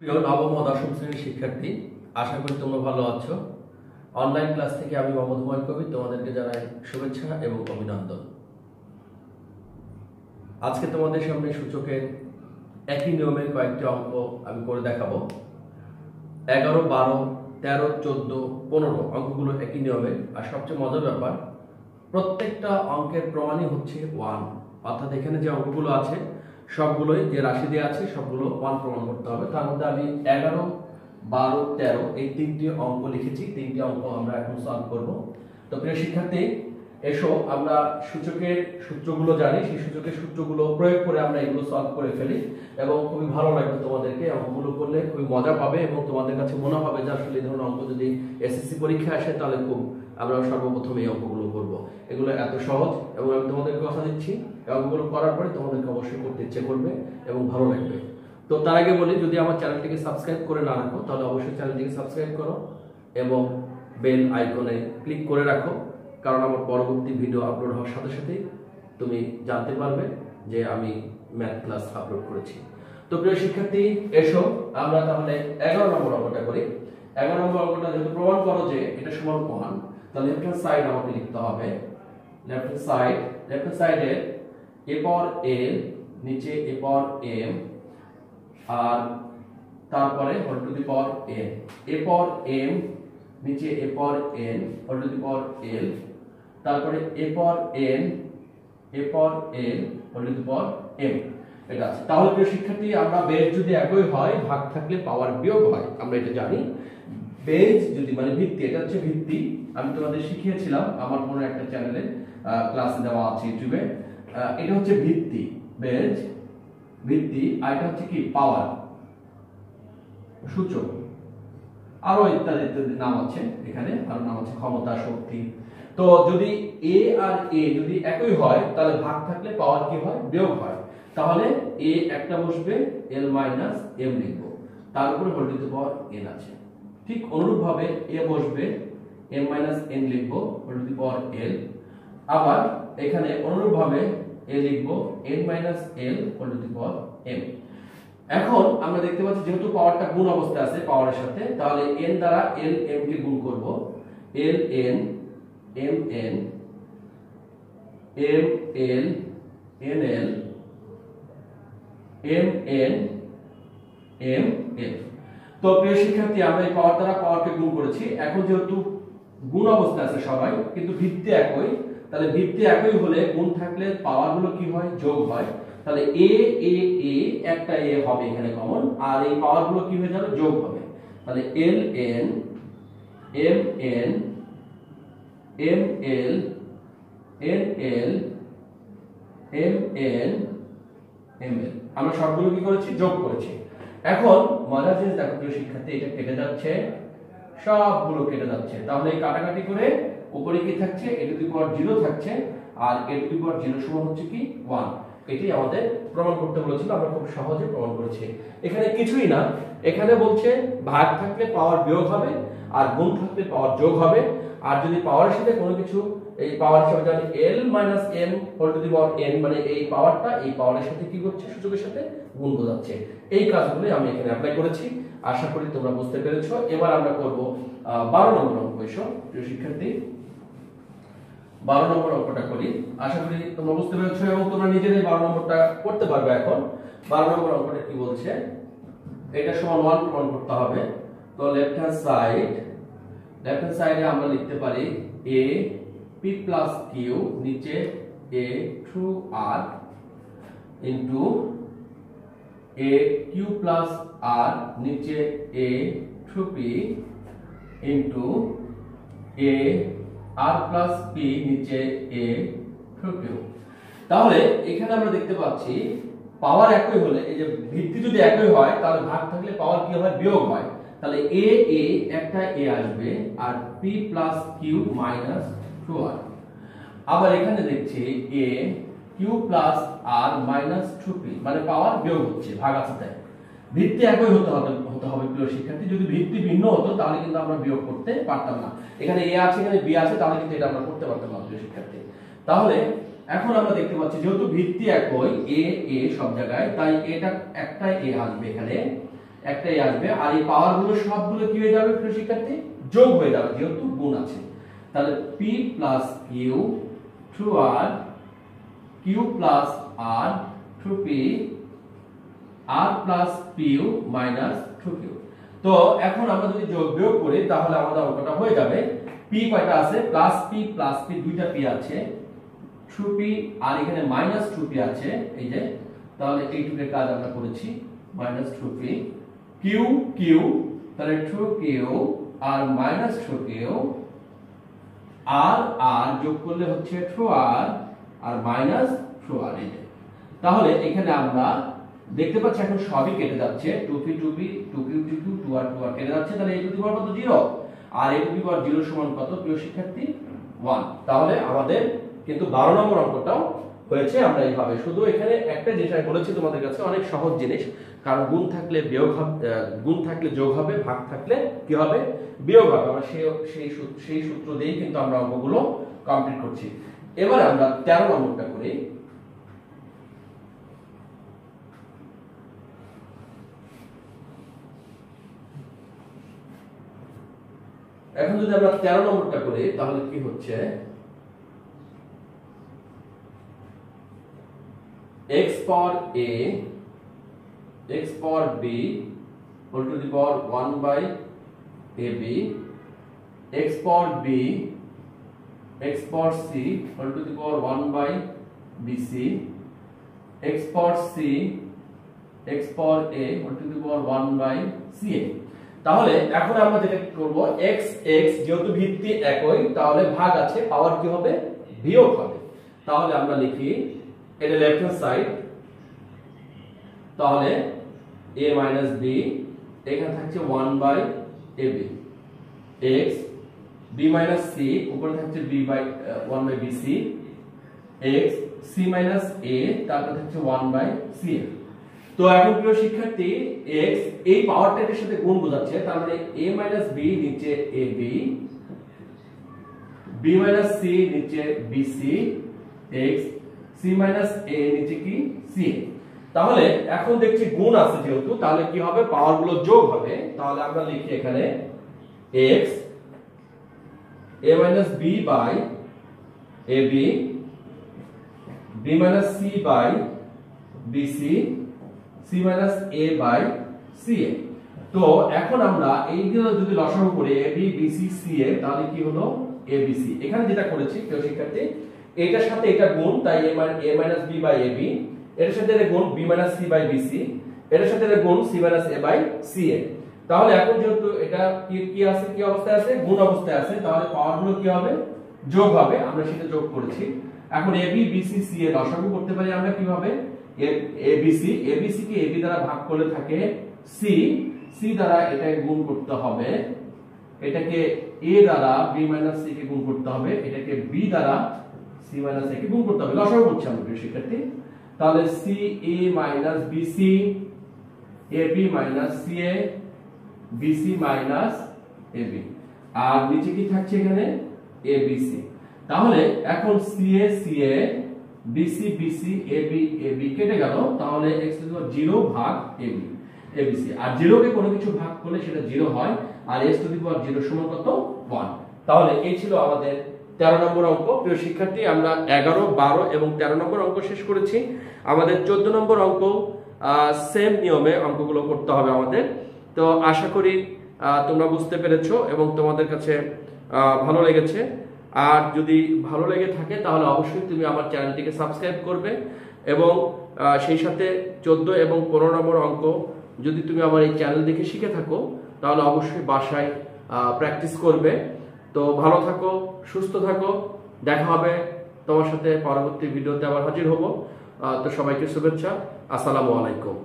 প্রিয় নবম ও দশম শ্রেণীর শিক্ষার্থী, আশা করি তোমরা ভালো আছো। অনলাইন ক্লাস থেকে আমি মোহাম্মদ হুমায়ুন কবির তোমাদেরকে জানাই শুভেচ্ছা এবং অভিনন্দন। আজকে তোমাদের সামনে সূচকের একই নিয়মের কয়েকটি অঙ্ক আমি করে দেখাবো। 11, 12, 13, 14, 15 অঙ্কগুলো একই নিয়মের। আর সবচেয়ে মজার ব্যাপার, প্রত্যেকটা অঙ্কের প্রমাণই হচ্ছে 1, অর্থাৎ এখানে যে অঙ্কগুলো আছে সবগুলোই যে রাশি দেওয়া আছে সবগুলো 1 প্রমাণ করতে হবে। তার মধ্যে আমি 11, 12, 13 এই তিনটি অঙ্ক লিখেছি। তিনটি অঙ্ক আমরা এখন সলভ করব। তো প্রিয় শিক্ষার্থী, এসো আমরা সূচকের সূত্রগুলো জানি, সেই সূচকের সূত্রগুলো প্রয়োগ করে আমরা এগুলো সলভ করে ফেলি এবং খুবই ভালো লাগবে তোমাদেরকে। অঙ্কগুলো করলে খুবই মজা পাবে এবং তোমাদের কাছে মনে হবে যে আসলে এই ধরনের অঙ্ক যদি এসএসসি পরীক্ষায় আসে তাহলে খুব আমরা সর্বপ্রথম এই অঙ্কগুলো করব। এগুলো এত সহজ এবং আমি তোমাদেরকে কথা দিচ্ছি অঙ্কগুলো করার পরে তোমাদেরকে অবশ্যই করতে ইচ্ছে করবে এবং ভালো লাগবে। তো তার আগে বলি, যদি আমার চ্যানেলটিকে সাবস্ক্রাইব করে না রাখো তাহলে অবশ্যই চ্যানেলটিকে সাবস্ক্রাইব করো এবং বেল আইকনে ক্লিক করে রাখো, কারণ আমার পরবর্তী ভিডিও আপলোড হওয়ার সাথে সাথে তুমি জানতে পারবে যে আমি ম্যাথ ক্লাস আপলোড করেছি। তো প্রিয় শিক্ষার্থী, এসো আমরা তাহলে 11 নম্বর অঙ্কটা করি। 11 নম্বর অঙ্কটা যেহেতু প্রমাণ করো যে এটা সমান 1, তাহলে লেফট হ্যান্ড সাইড আমাকে লিখতে হবে। লেফট হ্যান্ড সাইডের a পাওয়ার l নিচে a পাওয়ার m আর তারপরে whole to the power n, a power m নিচে a power n whole to the power l, তারপরে a power n whole to the power m। এটা আছে। তাহলে প্রিয় শিক্ষার্থী, আমরা বেজ যদি একই হয় ভাগ থাকলে পাওয়ার বিয়োগ হয়, আমরা এটা জানি। বেজ যদি মানে ভিত্তি, এটা হচ্ছে ভিত্তি। আমি তোমাদের শিখিয়েছিলাম আমার কোনো একটা চ্যানেলে ক্লাসে দেওয়া আছে ইউটিউবে। এটা হচ্ছে ভিত্তি, বেজ ভিত্তি, আর এটা হচ্ছে কি পাওয়ার, সূচক, আরো ইত্যাদি ইত্যাদি নাম আছে এখানে, আরো নাম আছে ক্ষমতা, শক্তি। তো যদি a আর a যদি একই হয় তাহলে ভাগ থাকলে পাওয়ার কি হয়? বিয়োগ হয়। তাহলে a একটা বসবে, l মাইনাস m লিখবো, তার উপরে whole to the power n আছে। ঠিক অনুরূপ ভাবে a বসবে, m মাইনাস n লিখবো, whole to the power l। আবার এখানে অনুরূপ ভাবে a লিখবো, n minus l whole to the power m। এখন আমরা দেখতে পাচ্ছি যেহেতু পাওয়ারটা গুণ অবস্থায় আছে পাওয়ারের সাথে, তাহলে n দ্বারা l m কে গুণ করব, l n m n m l n l m n m l। তো প্রিয় শিক্ষার্থী, আমরা এই পাওয়ার দ্বারা পাওয়ারকে গুণ করেছি। এখন যেহেতু গুণ অবস্থায় আছে সবাই, কিন্তু ভিত্তি একই, তাহলে ভিত্তি একই হলে গুণ থাকলে পাওয়ার গুলো কি হয়? যোগ হয়। তাহলে a a a একটা a হবে এখানে কমন, আর এই পাওয়ার গুলো কি হয়ে যাবে? যোগ হবে। তাহলে l n m n m l n l m n m l, আমরা সবগুলো কি করেছি? যোগ করেছি। এখন মজার জিনিস দেখো প্রিয় শিক্ষার্থী, এটা কেটে যাচ্ছে, সবগুলো কেটে যাচ্ছে। তাহলে এই কাটাকাটি করে উপরে কি থাকছে? a টু দি পাওয়ার 0 থাকছে, আর a টু দি পাওয়ার 0 সমান হচ্ছে কি? 1। এটি আমাদের প্রমাণ করতে বলেছিল, আমরা খুব সহজে প্রমাণ করেছি। এখানে কিছুই না, এখানে বলছে ভাগ থাকলে পাওয়ার বিয়োগ হবে আর গুণ থাকলে পাওয়ার যোগ হবে। আর যদি পাওয়ারের সাথে কোনো কিছু, এই পাওয়ার হিসেবে জানি l minus m whole to the power n, মানে এই পাওয়ারটা এই পাওয়ারের সাথে কি করছে? সূচকের সাথে গুণ বোঝাচ্ছে। এই কাজগুলো আমি এখানে অ্যাপ্লাই করেছি, আশা করি তোমরা বুঝতে পেরেছো। এবার আমরা করব 12 নম্বর অঙ্ক। এসো প্রিয় শিক্ষার্থী, 12 নম্বর অঙ্কটা করি। আশা করি তোমরা বুঝতে পেরেছো এবং তোমরা নিজেরাই 12 নম্বরটা করতে পারবে। এখন 12 নম্বর অঙ্কটা কি বলছে? এটা সমান 1 প্রমাণ করতে হবে। তো লেফট হ্যান্ড সাইডে আমরা লিখতে পারি a p প্লাস q নিচে a through r into a q plus r নিচে a through p into a r plus p নিচে a থ্রু q। তাহলে এখানে আমরা দেখতে পাচ্ছি পাওয়ার একই হলে, এই যে ভিত্তি যদি একই হয় তাহলে ভাগ থাকলে পাওয়ার কি হয়? বিয়োগ হয়। তাহলে a a একটা a আসবে আর p plus q minus 2r। আবার এখানে দেখছি a q plus r minus 2p, মানে পাওয়ার বিয়োগ হচ্ছে, ভাগ আছে তাই। ভিত্তি একই হতে হবে প্রিয় শিক্ষার্থী। যদি ভিত্তি ভিন্ন হতো তাহলে কিন্তু আমরা বিয়োগ করতে পারতাম না। এখানে a আছে, এখানে b আছে, তাহলে কিন্তু এটা আমরা করতে পারতাম না প্রিয় শিক্ষার্থী। তাহলে এখন আমরা দেখতে পাচ্ছি যেহেতু ভিত্তি একই a a সব জায়গায়, তাই এটা একটা a আসবে এখানে, একটাই আসবে, আর এই পাওয়ার গুলো সবগুলো কি হয়ে যাবে প্রিয় শিক্ষার্থী, যোগ হয়ে যাবে যেহেতু গুণ আছে। তাহলে p plus q through r, q plus r through p, r plus p minus through q. তো এখন আমরা যদি যোগ বিয়োগ করি তাহলে আমাদের অঙ্কটা হয়ে যাবে p কয়টা আছে, প্লাস p দুইটা p আছে, থ্রু p, আর এখানে মাইনাস থ্রু p আছে এই যে। তাহলে এইটুকের কাজ আমরা করেছি, minus through p, q q, তাহলে থ্রু কিউ আর মাইনাস থ্রু কিউ, আর আর যোগ করলে হচ্ছে থ্রু আর আর মাইনাস থ্রু আর এই যে। তাহলে এখানে আমরা দেখতে পাচ্ছি এখন সবই কেটে যাচ্ছে, 2p 2p 2q 2q 2r 2r কেটে যাচ্ছে। তাহলে a টু দি পাওয়ার কত 0, আর a টু দি পাওয়ার 0 সমান কত প্রিয় শিক্ষার্থী 1। তাহলে আমাদের কিন্তু 12 নম্বর অঙ্কটাও হয়েছে আমরা এইভাবে। শুধু এখানে একটা জিনিস আমি বলেছি তোমাদের কাছে, অনেক সহজ জিনিস, কারণ গুণ থাকলে বিয়োগ হবে, গুণ থাকলে যোগ হবে, ভাগ থাকলে কি হবে বিয়োগ হবে। আমরা সেই সূত্র দিয়েই কিন্তু আমরা অঙ্কগুলো কমপ্লিট করছি। এবারে আমরা 13 নম্বরটা করি। এখন যদি আমরা 13 নম্বরটা করি তাহলে কি হচ্ছে, x power a x power b whole to the power 1 by ab, x power b x power c whole to the power 1 by bc, x power c x power a whole to the power 1 by ca। তাহলে এখন আমরা যেটা করব, x x যেহেতু ভিত্তি একই তাহলে ভাগ আছে, পাওয়ার কি হবে বিয়োগ হবে। তাহলে আমরা লিখি এটা লেফট হ্যান্ড সাইড, তাহলে a মাইনাস b, এখানে থাকছে 1 by ab, x b minus c, উপরে থাকছে b by 1 by bc, x c minus a, তারপর থাকছে 1 বাই ca। তো এখন প্রিয় শিক্ষার্থী x এই পাওয়ারটার সাথে গুণ বোঝাচ্ছে, তার মানে a মাইনাস b নিচে ab, b মাইনাস c নিচে bc, x c minus a নিচে কি ca। তাহলে এখন দেখছি গুণ আছে যেহেতু, তাহলে কি হবে পাওয়ার গুলো যোগ হবে। তাহলে আমরা লিখি এখানে x a minus b by ab, b minus c by bc, c minus a by ca। তো এখন আমরা এইগুলো যদি লসাগু করি ab bc ca, তাহলে কি হলো abc। এখানে যেটা করেছি প্রিয় শিক্ষার্থী, এটার সাথে এটা গুণ, তাই a minus b by ab, এটার সাথে এটা গুণ b minus c by bc, এটার সাথে এটা গুণ c minus a by ca। তাহলে এখন যেহেতু এটা কি আছে, কি অবস্থায় আছে, গুণ অবস্থায় আছে, তাহলে পাওয়ার গুলো কি হবে যোগ হবে, আমরা সেটা যোগ করেছি। এখন ab bc ca লসাগু করতে পারি আমরা কিভাবে, abc কে ab দ্বারা ভাগ করলে থাকে c দ্বারা এটাকে গুণ করতে হবে, এটাকে a দ্বারা b মাইনাস c কে গুণ করতে হবে, এটাকে b দ্বারা c মাইনাস a কে গুণ করতে হবে, লসাগু করছি আমরা প্রিয় শিক্ষার্থী। তাহলে ca minus bc, ab minus ca, bc minus ab, আর নিচে কি থাকছে এখানে abc। তাহলে এখন ca ca bc bc ab ab কেটে গেল, তাহলে x টু দি পাওয়ার 0 ভাগ ab abc, আর 0 কে কোনো কিছু ভাগ করলে সেটা 0 হয়, আর s টু দি পাওয়ার 0 সমান কত 1। তাহলে এই ছিল আমাদের 13 নম্বর অঙ্ক। প্রিয় শিক্ষার্থী আমরা 11 12 এবং 13 নম্বর অঙ্ক শেষ করেছি। আমাদের 14 নম্বর অঙ্ক সেম নিয়মে অঙ্কগুলো করতে হবে আমাদের। তো আশা করি তোমরা বুঝতে পেরেছো এবং তোমাদের কাছে ভালো লেগেছে। আর যদি ভালো লেগে থাকে তাহলে অবশ্যই তুমি আমার চ্যানেলটিকে সাবস্ক্রাইব করবে, এবং সেই সাথে 14 এবং 15 নম্বর অঙ্ক যদি তুমি আমার এই চ্যানেল দেখে শিখে থাকো তাহলে অবশ্যই বাসায় প্র্যাকটিস করবে। তো ভালো থাকো, সুস্থ থাকো, দেখা হবে তোমার সাথে পরবর্তী ভিডিওতে আবার হাজির হব। তো সবাইকে শুভেচ্ছা, আসসালামু আলাইকুম।